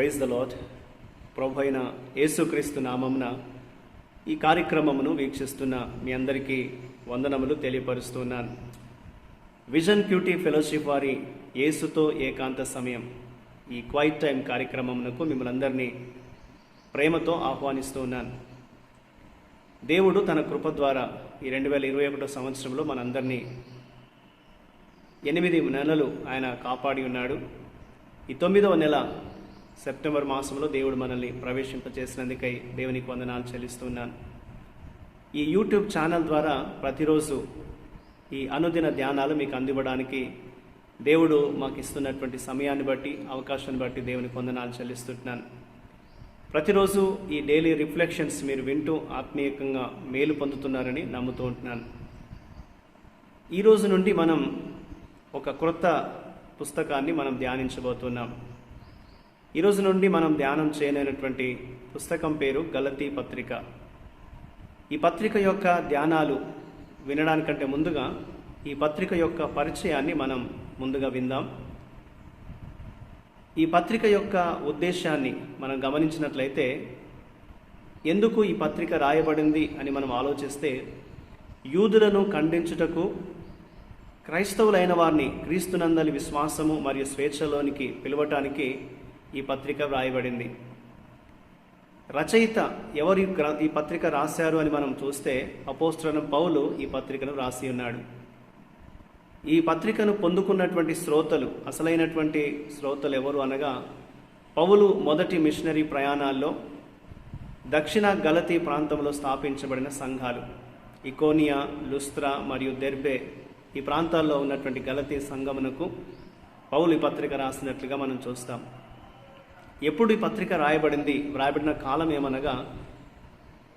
Praise the lord. ప్రభు అయిన యేసుక్రీస్తు నామమున ఈ కార్యక్రమమును వీక్షిస్తున్న మీ అందరికీ వందనములు తెలియపరుస్తున్నాను. విజన్ క్యూటీ ఫెలోషిప్ వారి యేసుతో ఏకాంత సమయం ఈ క్వైట్ టైం కార్యక్రమమునకు మిమ్మల్ని అందరినీ ప్రేమతో ఆహ్వానిస్తూ ఉన్నాను. దేవుడు తన కృప ద్వారా ఈ 2021 సంవత్సరంలో మనందరినీ 8 నెలలు ఆయన కాపాడి ఉన్నాడు. ఈ 9వ నెల సెప్టెంబర్ మాసంలో దేవుడు మనల్ని ప్రవేశింపచేసినందుకై దేవునికి వందనాలు చెల్లిస్తున్నాను. ఈ యూట్యూబ్ ఛానల్ ద్వారా ప్రతిరోజు ఈ అనుదిన ధ్యానాలు మీకు అందివ్వడానికి దేవుడు మాకు ఇస్తున్నటువంటి సమయాన్ని బట్టి, అవకాశాన్ని బట్టి దేవునికి వందనాలు చెల్లిస్తున్నాను. ప్రతిరోజు ఈ డైలీ రిఫ్లెక్షన్స్ మీరు వింటూ ఆత్మీయంగా మేలు పొందుతున్నారని నమ్ముతూ ఉంటున్నాను. ఈ రోజు నుండి మనం ఒక క్రొత్త పుస్తకాన్ని మనం ధ్యానించబోతున్నాం. ఈరోజు నుండి మనం ధ్యానం చేయనటువంటి పుస్తకం పేరు గలతీ పత్రిక. ఈ పత్రిక యొక్క ధ్యానాలు వినడానికంటే ముందుగా ఈ పత్రిక యొక్క పరిచయాన్ని మనం ముందుగా విందాం. ఈ పత్రిక యొక్క ఉద్దేశాన్ని మనం గమనించినట్లయితే, ఎందుకు ఈ పత్రిక రాయబడింది అని మనం ఆలోచిస్తే, యూదులను ఖండించుటకు, క్రైస్తవులైన వారిని క్రీస్తునందలి విశ్వాసము మరియు స్వేచ్ఛలోనికి పిలవటానికి ఈ పత్రిక వ్రాయబడింది. రచయిత ఎవరు ఈ పత్రిక రాశారు అని మనం చూస్తే, అపోస్తలుడైన పౌలు ఈ పత్రికను రాసి ఉన్నాడు. ఈ పత్రికను పొందుకున్నటువంటి శ్రోతలు, అసలైనటువంటి శ్రోతలు ఎవరు అనగా, పౌలు మొదటి మిషనరీ ప్రయాణాల్లో దక్షిణ గలతీ ప్రాంతంలో స్థాపించబడిన సంఘాలు ఇకోనియా, లుస్త్రా మరియు దెర్బే, ఈ ప్రాంతాల్లో ఉన్నటువంటి గలతీ సంఘమునకు పౌలు ఈ పత్రిక రాసినట్లుగా మనం చూస్తాం. ఎప్పుడు ఈ పత్రిక వ్రాయబడిన కాలం ఏమనగా,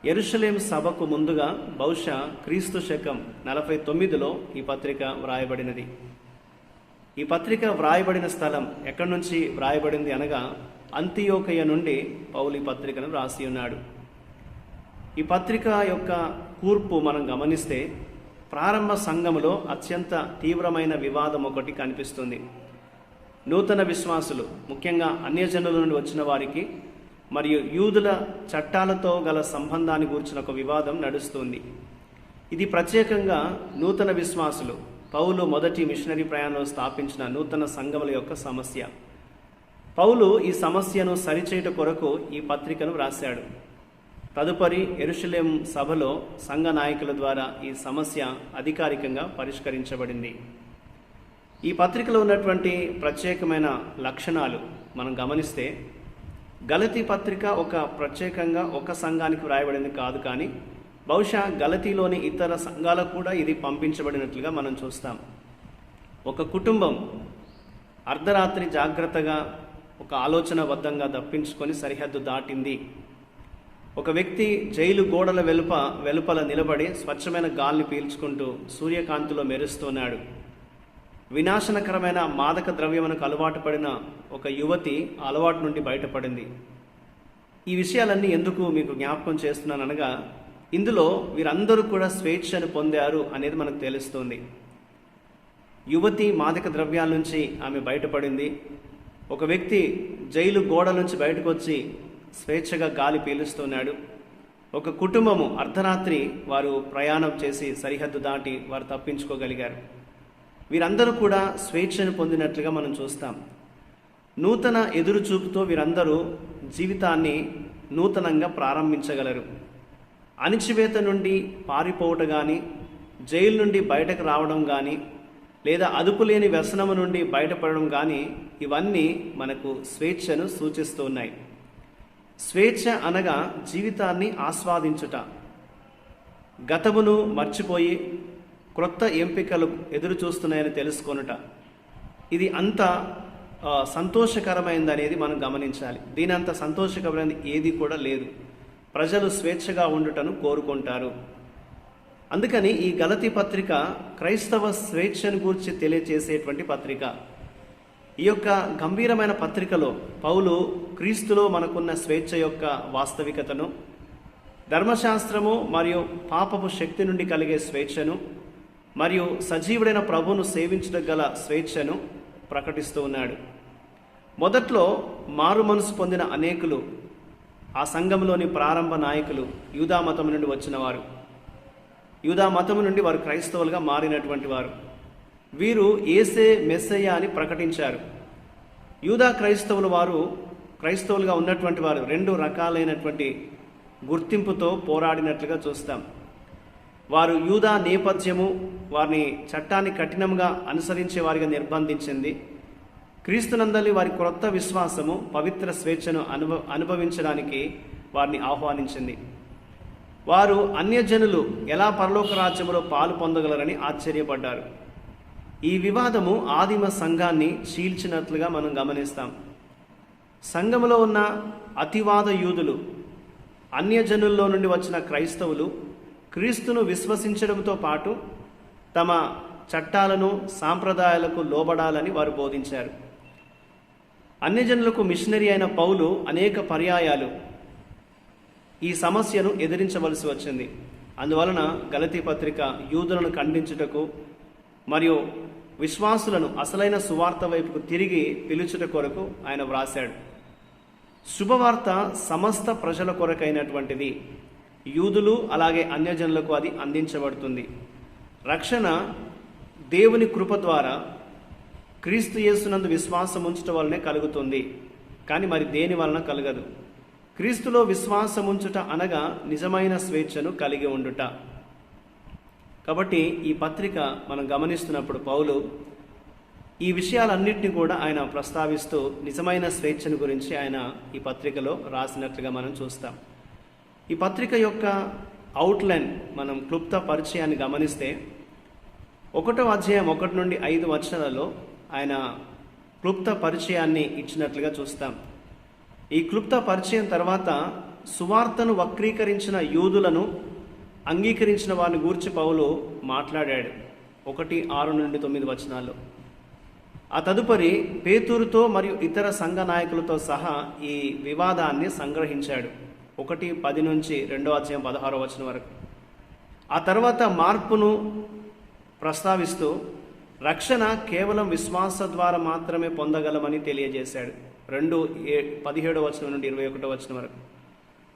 యెరూషలేం సభకు ముందుగా బహుశా క్రీస్తు శకం 49లో ఈ పత్రిక వ్రాయబడినది. ఈ పత్రిక వ్రాయబడిన స్థలం ఎక్కడి నుంచి వ్రాయబడింది అనగా, అంతియోకయ నుండి పౌలు ఈ పత్రికను రాసి ఉన్నాడు. ఈ పత్రిక యొక్క కూర్పు మనం గమనిస్తే, ప్రారంభ సంఘములో అత్యంత తీవ్రమైన వివాదం ఒకటి కనిపిస్తుంది. నూతన విశ్వాసులు, ముఖ్యంగా అన్యజనుల నుండి వచ్చిన వారికి మరియు యూదుల చట్టాలతో గల సంబంధాన్ని గూర్చిన ఒక వివాదం నడుస్తుంది. ఇది ప్రత్యేకంగా నూతన విశ్వాసులు, పౌలు మొదటి మిషనరీ ప్రయాణంలో స్థాపించిన నూతన సంఘముల యొక్క సమస్య. పౌలు ఈ సమస్యను సరిచేయుట కొరకు ఈ పత్రికను వ్రాశాడు. తదుపరి యెరూషలేం సభలో సంఘ నాయకుల ద్వారా ఈ సమస్య అధికారికంగా పరిష్కరించబడింది. ఈ పత్రికలో ఉన్నటువంటి ప్రత్యేకమైన లక్షణాలు మనం గమనిస్తే, గలతీ పత్రిక ప్రత్యేకంగా ఒక సంఘానికి వ్రాయబడింది కాదు, కానీ బహుశా గలతీలోని ఇతర సంఘాలకు కూడా ఇది పంపించబడినట్లుగా మనం చూస్తాం. ఒక కుటుంబం అర్ధరాత్రి జాగ్రత్తగా ఒక ఆలోచనబద్ధంగా తప్పించుకొని సరిహద్దు దాటింది. ఒక వ్యక్తి జైలు గోడల వెలుపల నిలబడి స్వచ్ఛమైన గాలిని పీల్చుకుంటూ సూర్యకాంతిలో మెరుస్తున్నాడు. వినాశనకరమైన మాదక ద్రవ్యమునకు అలవాటు పడిన ఒక యువతి ఆ అలవాటు నుండి బయటపడింది. ఈ విషయాలన్నీ ఎందుకు మీకు జ్ఞాపకం చేస్తున్నాననగా, ఇందులో వీరందరూ కూడా స్వేచ్ఛను పొందారు అనేది మనకు తెలుస్తుంది. యువతి మాదక ద్రవ్యాల నుంచి ఆమె బయటపడింది. ఒక వ్యక్తి జైలు గోడల నుంచి బయటకు వచ్చి స్వేచ్ఛగా గాలి పీలుస్తున్నాడు. ఒక కుటుంబము అర్ధరాత్రి వారు ప్రయాణం చేసి సరిహద్దు దాటి వారు తప్పించుకోగలిగారు. వీరందరూ కూడా స్వేచ్ఛను పొందినట్లుగా మనం చూస్తాం. నూతన ఎదురుచూపుతో వీరందరూ జీవితాన్ని నూతనంగా ప్రారంభించగలరు. అణిచివేత నుండి పారిపోవటం కానీ, జైలు నుండి బయటకు రావడం కానీ, లేదా అదుపులేని వ్యసనము నుండి బయటపడడం కానీ, ఇవన్నీ మనకు స్వేచ్ఛను సూచిస్తూ ఉన్నాయి. స్వేచ్ఛ అనగా జీవితాన్ని ఆస్వాదించుట, గతమును మర్చిపోయి క్రొత్త ఎంపికలు ఎదురు చూస్తున్నాయని తెలుసుకొనుట. ఇది అంత సంతోషకరమైనది మనం గమనించాలి. దీని అంత సంతోషకరమైనది ఏది కూడా లేదు. ప్రజలు స్వేచ్ఛగా ఉండుటను కోరుకుంటారు. అందుకని ఈ గలతీ పత్రిక క్రైస్తవ స్వేచ్ఛను గూర్చి తెలియచేసేటువంటి పత్రిక. ఈ యొక్క గంభీరమైన పత్రికలో పౌలు క్రీస్తులో మనకున్న స్వేచ్ఛ యొక్క వాస్తవికతను, ధర్మశాస్త్రము మరియు పాపపు శక్తి నుండి కలిగే స్వేచ్ఛను మరియు సజీవుడైన ప్రభువును సేవించడం గల స్వేచ్ఛను ప్రకటిస్తూ ఉన్నాడు. మొదట్లో మారు మనసు పొందిన అనేకులు, ఆ సంఘంలోని ప్రారంభ నాయకులు యూదా మతం నుండి వచ్చిన వారు, యూదా మతం నుండి వారు క్రైస్తవులుగా మారినటువంటి వారు. వీరు యేసే మెస్సయ్య అని ప్రకటించారు. యూదా క్రైస్తవులుగా ఉన్నటువంటి వారు రెండు రకాలైనటువంటి గుర్తింపుతో పోరాడినట్లుగా చూస్తాం. వారు యూదా నేపథ్యము వారిని చట్టాన్ని కఠినంగా అనుసరించే వారిగా నిర్బంధించింది. క్రీస్తునందలి వారి క్రొత్త విశ్వాసము, పవిత్ర స్వేచ్ఛను అనుభవించడానికి వారిని ఆహ్వానించింది. వారు అన్యజనులు ఎలా పరలోక రాజ్యములో పాలు పొందగలరని ఆశ్చర్యపడ్డారు. ఈ వివాదము ఆదిమ సంఘాన్ని చీల్చినట్లుగా మనం గమనిస్తాం. సంఘములో ఉన్న అతివాద యూదులు, అన్యజనుల్లో నుండి వచ్చిన క్రైస్తవులు క్రీస్తును విశ్వసించడంతో పాటు తమ చట్టాలను, సాంప్రదాయాలకు లోబడాలని వారు బోధించారు. అన్యజనులకు మిషనరీ అయిన పౌలు అనేక పర్యాయాలు ఈ సమస్యను ఎదిరించవలసి వచ్చింది. అందువలన గలతీ పత్రిక యూదులను ఖండించుటకు మరియు విశ్వాసులను అసలైన సువార్త వైపుకు తిరిగి పిలుచుట కొరకు ఆయన వ్రాశాడు. శుభవార్త సమస్త ప్రజల కొరకైనటువంటిది. యూదులు అలాగే అన్యజనులకు అది అందించబడుతుంది. రక్షణ దేవుని కృప ద్వారా క్రీస్తు యేసునందు విశ్వాసం ఉంచటం వలనే కలుగుతుంది, కానీ మరి దేని వలన కలగదు. క్రీస్తులో విశ్వాసం ఉంచుట అనగా నిజమైన స్వేచ్ఛను కలిగి ఉండుట. కాబట్టి ఈ పత్రిక మనం గమనిస్తున్నప్పుడు పౌలు ఈ విషయాలన్నింటినీ కూడా ఆయన ప్రస్తావిస్తూ నిజమైన స్వేచ్ఛను గురించి ఆయన ఈ పత్రికలో రాసినట్లుగా మనం చూస్తాం. ఈ పత్రిక యొక్క అవుట్లైన్ మనం క్లుప్త పరిచయాన్ని గమనిస్తే 1వ అధ్యాయం 1 నుండి 5 వచనాలలో ఆయన క్లుప్త పరిచయాన్ని ఇచ్చినట్లుగా చూస్తాం. ఈ క్లుప్త పరిచయం తర్వాత సువార్తను వక్రీకరించిన యూదులను అంగీకరించిన వారిని గూర్చి పౌలు మాట్లాడాడు 1:6 నుండి 9 వచనాల్లో. ఆ తదుపరి పేతురుతో మరియు ఇతర సంఘ నాయకులతో సహా ఈ వివాదాన్ని సంగ్రహించాడు 1:10 నుంచి 2వ అధ్యాయం 16వ వచనం వరకు. ఆ తర్వాత మార్పును ప్రస్తావిస్తూ రక్షణ కేవలం విశ్వాస ద్వారా మాత్రమే పొందగలమని తెలియజేశాడు 2:17 వచనం నుండి 21వ వచనం వరకు.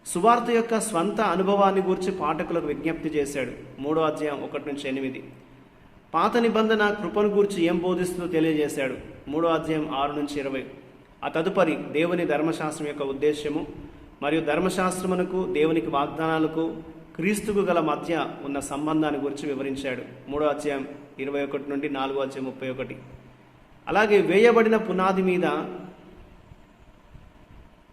సువార్త యొక్క స్వంత అనుభవాన్ని గురించి పాఠకులకు విజ్ఞప్తి చేశాడు 3వ అధ్యాయం 1 నుంచి 8. పాత నిబంధన కృపను గూర్చి ఏం బోధిస్తుందో తెలియజేశాడు 3వ అధ్యాయం 6 నుంచి 20. ఆ తదుపరి దేవుని ధర్మశాస్త్రం యొక్క ఉద్దేశ్యము మరియు ధర్మశాస్త్రమునకు దేవునికి వాగ్దానాలకు క్రీస్తుకు గల మధ్య ఉన్న సంబంధాన్ని గురించి వివరించాడు 3వ అధ్యాయం 21 నుండి 4వ అధ్యాయం 31. అలాగే వేయబడిన పునాది మీద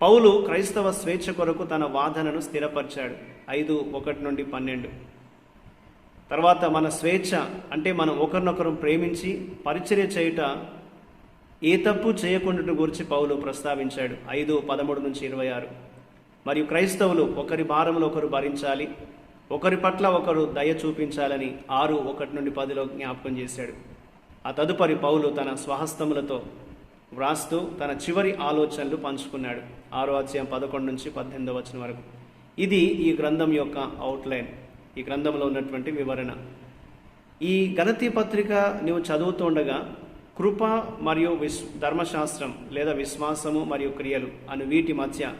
పౌలు క్రైస్తవ స్వేచ్ఛ కొరకు తన వాదనను స్థిరపరిచాడు 5:1 నుండి 12. తర్వాత మన స్వేచ్ఛ అంటే మనం ఒకరినొకరు ప్రేమించి పరిచర్య చేయుట, ఏ తప్పు చేయకుండా గురించి పౌలు ప్రస్తావించాడు 5:13 నుంచి 26. మరియు క్రైస్తవులు ఒకరి భారములు ఒకరు భరించాలి, ఒకరి పట్ల ఒకరు దయ చూపించాలని 6:1 నుండి 10లో జ్ఞాపకం చేశాడు. ఆ తదుపరి పౌలు తన స్వహస్తములతో వ్రాస్తూ తన చివరి ఆలోచనలు పంచుకున్నాడు 6వ అధ్యాయం 11 నుంచి 18వ వచనం వరకు. ఇది ఈ గ్రంథం యొక్క అవుట్లైన్, ఈ గ్రంథంలో ఉన్నటువంటి వివరణ. ఈ గలతీ పత్రిక నువ్వు చదువుతుండగా కృప మరియు ధర్మశాస్త్రం లేదా విశ్వాసము మరియు క్రియలు అను వీటి మధ్య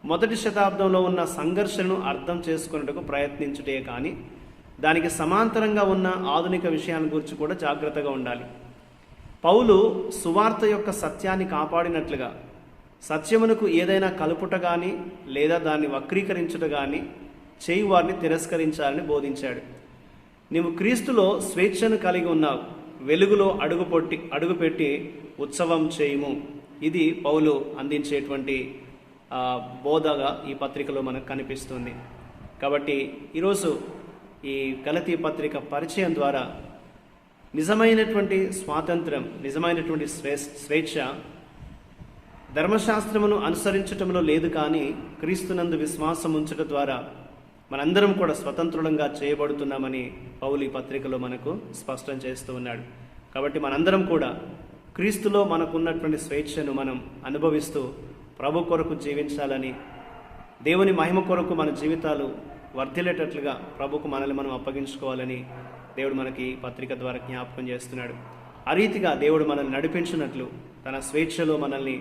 మొదటి శతాబ్దంలో ఉన్న సంఘర్షణను అర్థం చేసుకున్నట్టుకు ప్రయత్నించుటే కానీ దానికి సమాంతరంగా ఉన్న ఆధునిక విషయాల గురించి కూడా జాగ్రత్తగా ఉండాలి. పౌలు సువార్త యొక్క సత్యాన్ని కాపాడినట్లుగా సత్యమునకు ఏదైనా కలుపుట కానీ లేదా దాన్ని వక్రీకరించుట కానీ చేయి వారిని తిరస్కరించాలని బోధించాడు. నీవు క్రీస్తులో స్వేచ్ఛను కలిగి ఉన్నావు, వెలుగులో అడుగుపెట్టి ఉత్సవం చేయుము. ఇది పౌలు అందించేటువంటి బోధగా ఈ పత్రికలో మనకు కనిపిస్తుంది. కాబట్టి ఈరోజు ఈ గలతీ పత్రిక పరిచయం ద్వారా నిజమైనటువంటి స్వాతంత్రం, నిజమైనటువంటి స్వేచ్ఛ ధర్మశాస్త్రమును అనుసరించటంలో లేదు, కానీ క్రీస్తునందు విశ్వాసం ఉంచడం ద్వారా మనందరం కూడా స్వతంత్రులంగా చేయబడుతున్నామని పౌలు ఈ పత్రికలో మనకు స్పష్టం చేస్తూ ఉన్నాడు. కాబట్టి మనందరం కూడా క్రీస్తులో మనకున్నటువంటి స్వేచ్ఛను మనం అనుభవిస్తూ ప్రభు కొరకు జీవించాలని, దేవుని మహిమ కొరకు మన జీవితాలు వర్ధిల్లేటట్లుగా ప్రభుకు మనల్ని మనం అప్పగించుకోవాలని దేవుడు మనకి పత్రిక ద్వారా జ్ఞాపకం చేస్తున్నాడు. ఆ రీతిగా దేవుడు మనల్ని నడిపించినట్లు తన స్వేచ్ఛలో మనల్ని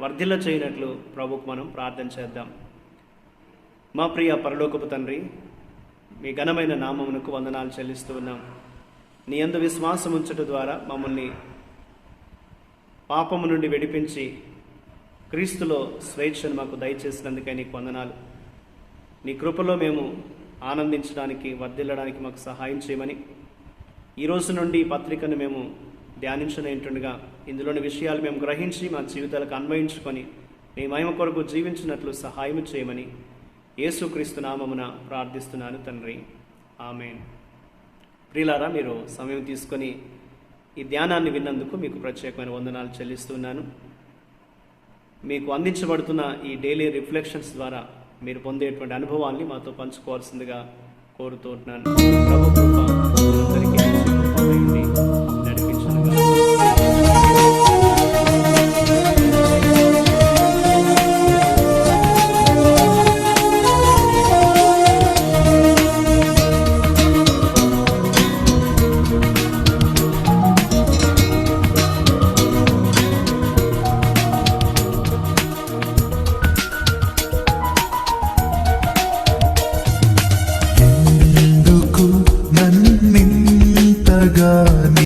వర్ధిల్ల చేయనట్లు ప్రభుకు మనం ప్రార్థన చేద్దాం. మా ప్రియ పరలోకపు తండ్రి, మీ ఘనమైన నామమునకు వందనాలు చెల్లిస్తూ ఉన్నాం. నీ యందు విశ్వాసం ఉంచట ద్వారా మమ్మల్ని పాపము నుండి విడిపించి క్రీస్తులో స్వేచ్ఛను మాకు దయచేసినందుకై నీకు వందనాలు. నీ కృపలో మేము ఆనందించడానికి, వర్ధిల్లడానికి మాకు సహాయం చేయమని, ఈ రోజు నుండి ఈ పత్రికను మేము ధ్యానించనేంటుండగా ఇందులోని విషయాలు మేము గ్రహించి మా జీవితాలకు అన్వయించుకొని నీ మహిమ కొరకు జీవించినట్లు సహాయం చేయమని యేసుక్రీస్తు నామమున ప్రార్థిస్తున్నాను తండ్రి, ఆమేన్. ప్రియులారా, మీరు సమయం తీసుకొని ఈ ధ్యానాన్ని విన్నందుకు మీకు ప్రత్యేకమైన వందనాలు చెల్లిస్తున్నాను. మీకు అందించబడుతున్న ఈ డైలీ రిఫ్లెక్షన్స్ ద్వారా మీరు పొందేటువంటి అనుభవాల్ని మాతో పంచుకోవాల్సిందిగా కోరుతూ ఉంటున్నాను. ప్రభు కృప అందరికీ